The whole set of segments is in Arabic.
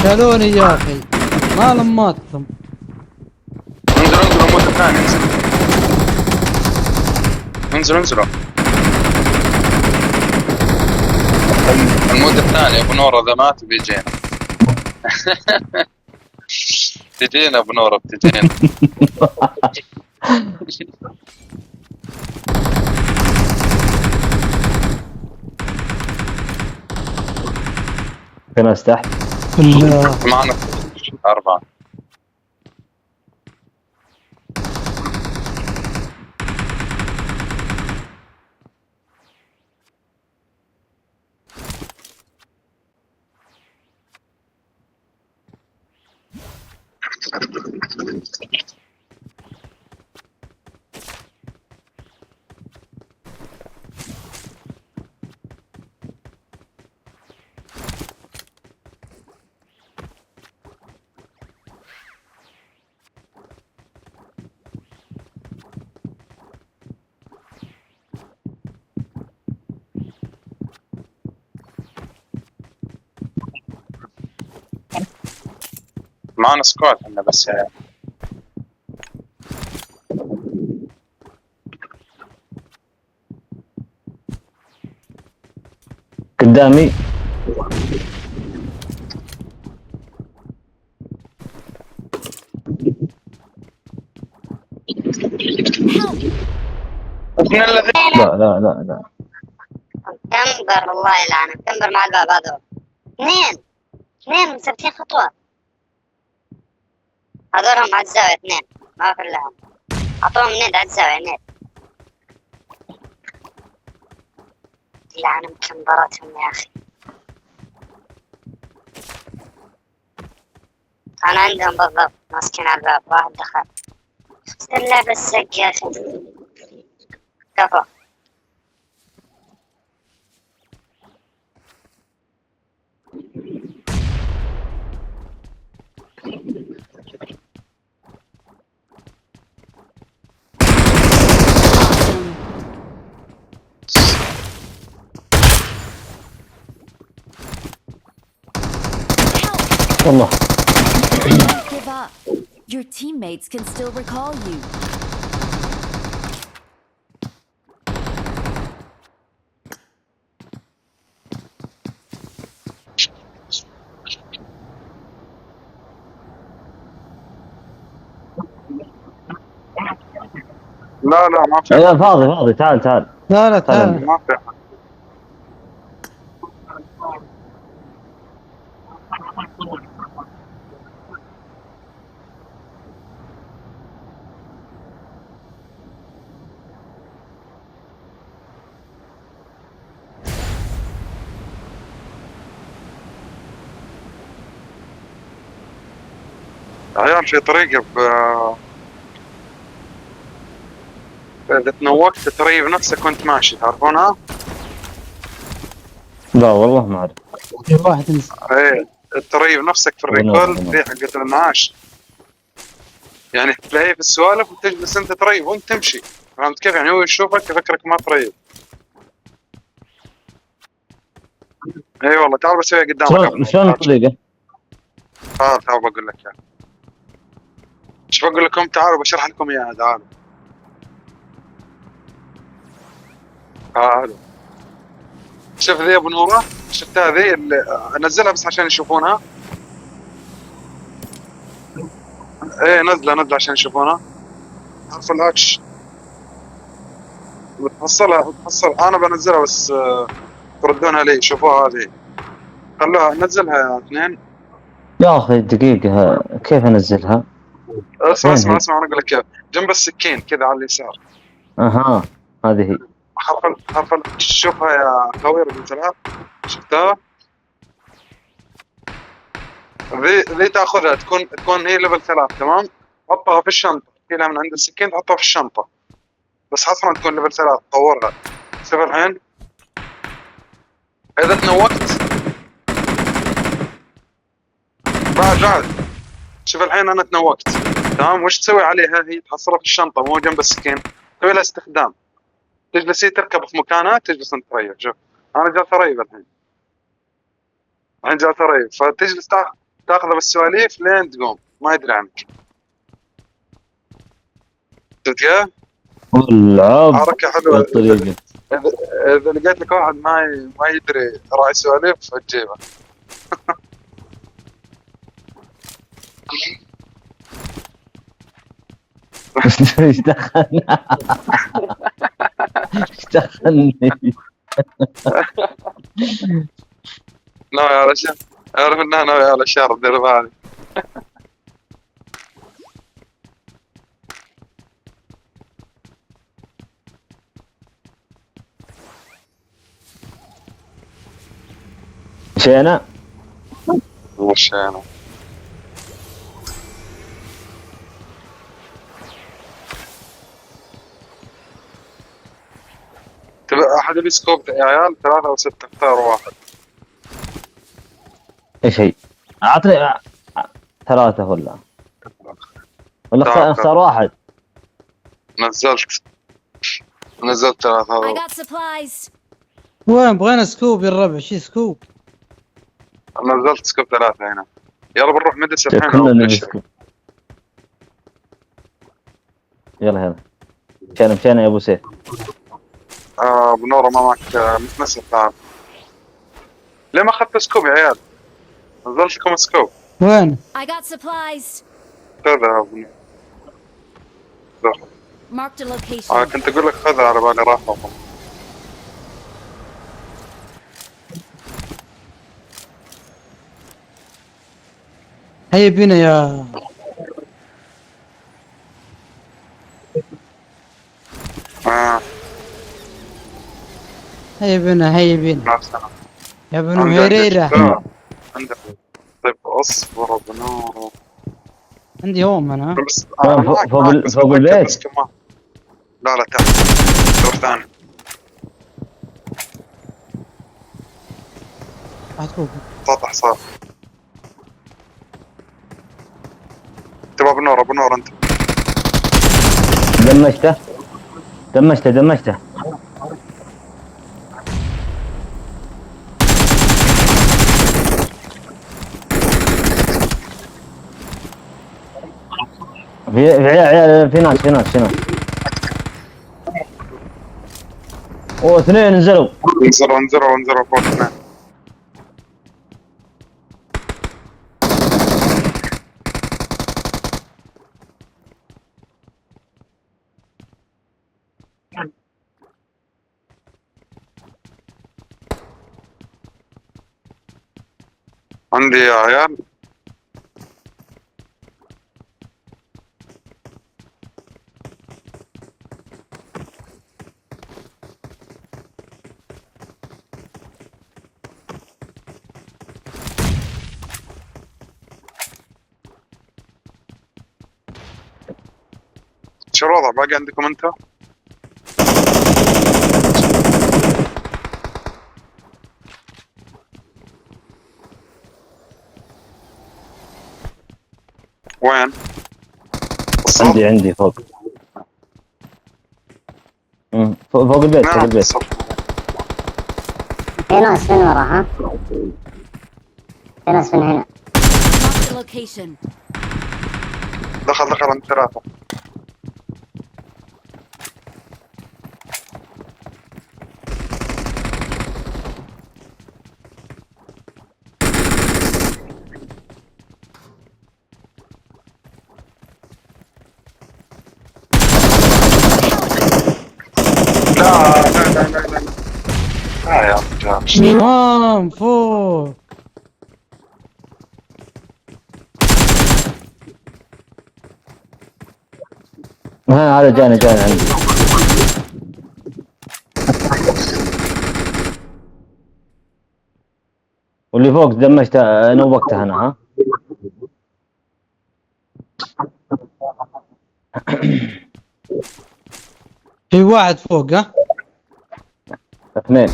شالوني يا اخي، ما لماتهم. انزلوا الموت الثاني، انزلوا الموت الثاني. ابو نور اذا مات بيجينا. تجينا ابو نور بتجينا. في ناس تحت. معنا 4. معنا سكواد احنا بس. قدامي. لا لا لا لا. كمبر الله يلعنه، كمبر مع الباب هذول. اثنين مسكتين خطوة. هذولهم على الزاوية 2 ما في لهم. اعطوهم نيد على الزاوية نيد. يلعن مكمبراتهم يا اخي. انا عندهم بالضبط ماسكين على الباب، واحد دخل. اللعب السق يا اخي. كفو. والله. Don't give up. Your teammates can still recall you. لا ما في. لا فاضي تعال. لا تعال. ما في. عيال في طريقة إذا تنوقت تريب نفسك وانت ماشي، تعرفونها؟ لا والله ما اعرف. في واحد ايه تريب نفسك في الريكول دي حقت الانعاش. يعني تلاقيه في السوالف وتجلس انت تريب وانت تمشي، فهمت كيف؟ يعني هو يشوفك يفكرك ما تريب. اي والله تعال بسويها قدامك. شلون الطريقة؟ تعال بقول لك اياها. ايش بقول لكم؟ تعالوا بشرح لكم اياها. تعالوا حلو. شوف ذي ابو نوره، شفتها ذي اللي انزلها بس عشان يشوفونها. ايه نزله عشان يشوفونها. حرف الاتش بتحصلها، انا بنزلها بس تردونها لي. شوفوها هذه، خلوها نزلها يا اثنين. يا اخي دقيقة، كيف انزلها؟ اسمع وين هي؟ انا اقول لك كيف. جنب السكين كذا على اليسار. اها، هذه هي. حرف شوفها يا خوي رقم 3. شفتها؟ ذي تاخذها، تكون هي ليفل 3 تمام. حطها في الشنطة، تشيلها من عند السكين تحطها في الشنطة، بس حصلا تكون ليفل 3 تطورها. شوف الحين إذا تنوكت بعد شوف الحين أنا تنوكت تمام. وش تسوي عليها؟ هي تحصلها في الشنطة مو جنب السكين، تسوي لها استخدام. تجلسي تركب في مكانها، تجلس انت تريح. شوف أنا جالس أريب الحين جالس أريب، فتجلس تاخذها بالسواليف لين تقوم، ما يدري عنك. شفت كيف؟ والعب حركة حلوة. بالطريقة. إذا لقيت لك واحد ما يدري راعي سواليف فتجيبه. ايش دخلني؟ ايش دخلني؟ ناوي على شيء، أعرف إنها ناوي على شر، دير بالك. مشينا. وش أنا تبي أحد يبي سكوب يا عيال؟ 3 أو 6، اختاروا واحد. ايش هي؟ اعطني 3 ولا تعال. اختار واحد. نزلت 3 I هذا. got supplies. وين بغينا سكوب يا الربع؟ شي سكوب؟ نزلت سكوب 3 هنا. يلا بنروح مدرسة الحين. كلنا أو نبي بنشرب. سكوب. يلا مشينا يا ابو سيف. بنورة ما معك متمسك. تعال. ليه ما أخذت سكوب يا عيال؟ نزلت لكم سكوب. وين؟ I got supplies. خذها. Marked a location. كنت أقول لك خذها على بالي راح. هيا بينا يا هيا بينا مع السلامة. يا بنو هريرة. عندك. طيب اصبر بنور. عندي هوم انا. بس فوق البيت. بس كمان. لا تحت دور ثاني. فوق. سطح صار. تبغى بنور انت. دمجته. في ناس اوه 2 نزلوا فوق اثنين. عندي يا عيال. شو الوضع باقي عندكم انتم؟ وين؟ عندي فوق. فوق البيت. في ناس من ورا ها؟ في ناس من هنا. Marked a location. دخل عند 3. تمام فوق. ها هذا جاني عندي. واللي فوق دمجت نوبكته انا ها. في واحد فوق ها. اثنين.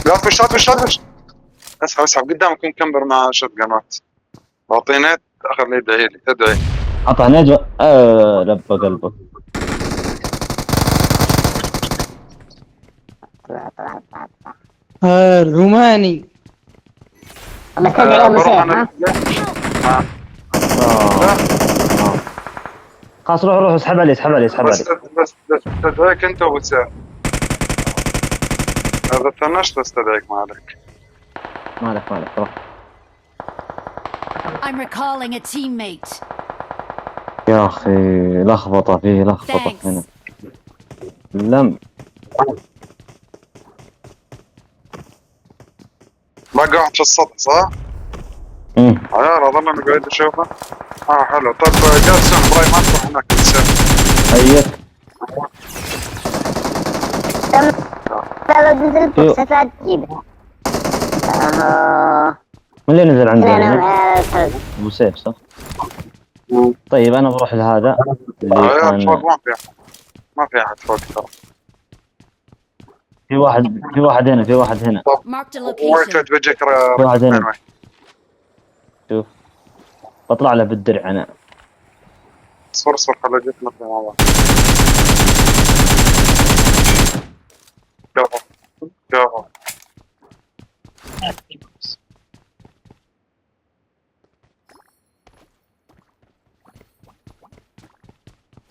لا فش اسحب قدامك مكمبر مع شوت جنات. اعطيني اخر لي ادعي لي ادعي. اعطاه نجوى لب قلبك. الروماني. بس تدري ابو بروح سيف انا ها؟ خلاص روح اسحب علي بس تدعيك انت وابو سيف. اذا طنشت استدعيك ما عليك. مالك روح. I'm recalling a teammate. يا اخي لخبطه فيه هنا. Thanks. لم باقي واحد في السطح صح؟ عيال اظن انا قاعد اشوفه. حلو. طيب جالسون براي ما تروح هناك بتصير. هيك لو نزلت بوكسات لا تجيبها. من اللي نزل لا عندنا؟ ابو سيف صح؟ طيب انا بروح لهذا اللي عيال كان فوق ما في احد فوق ترى. في واحد هنا. Marked a ويت location. بيجيك واحد هنا. وين؟ شوف بطلع له بالدرع انا. صفر خلي جيت نطلع مع بعض. كفو.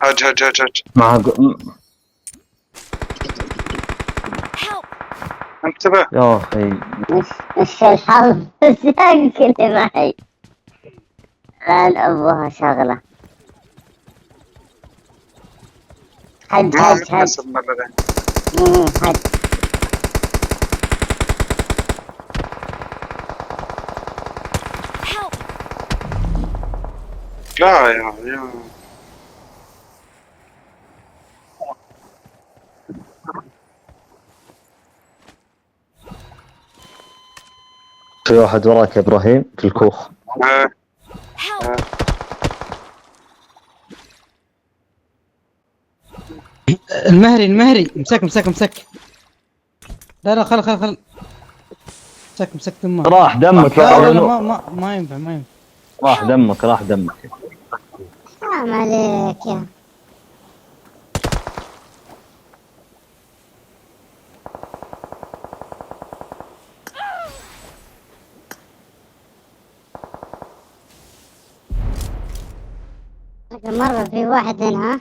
هج. مع Help! انتبه. يا اخي ايش الحظ ساكن معي. الان ابوها شغله. حد ما متناسب من الذين. حد Help! لا يا في واحد وراك يا ابراهيم في الكوخ. Help! المهري مسك. لا خل مسك دمه. راح دمك لا ما ينفع. راح دمك حرام عليك يا مرة. في واحد هنا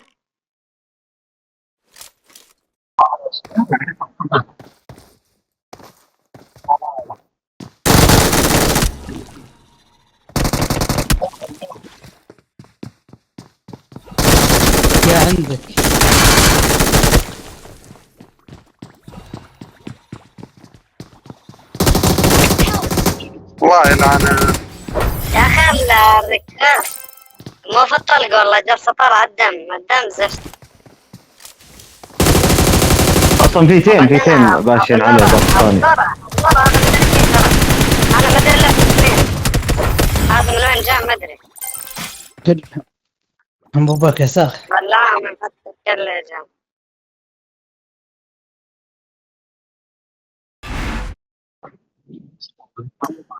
يا عندك. الله يلعنه. يا اخي الركاب مو في الطلق والله. جالسة طالع الدم زفت. اصلا في تيم باشين على الثاني. انا ما ادري الا في اثنين. هذا من وين جاء ما ادري. ابو بكر يا ساخ. والله من فتح كله جاء.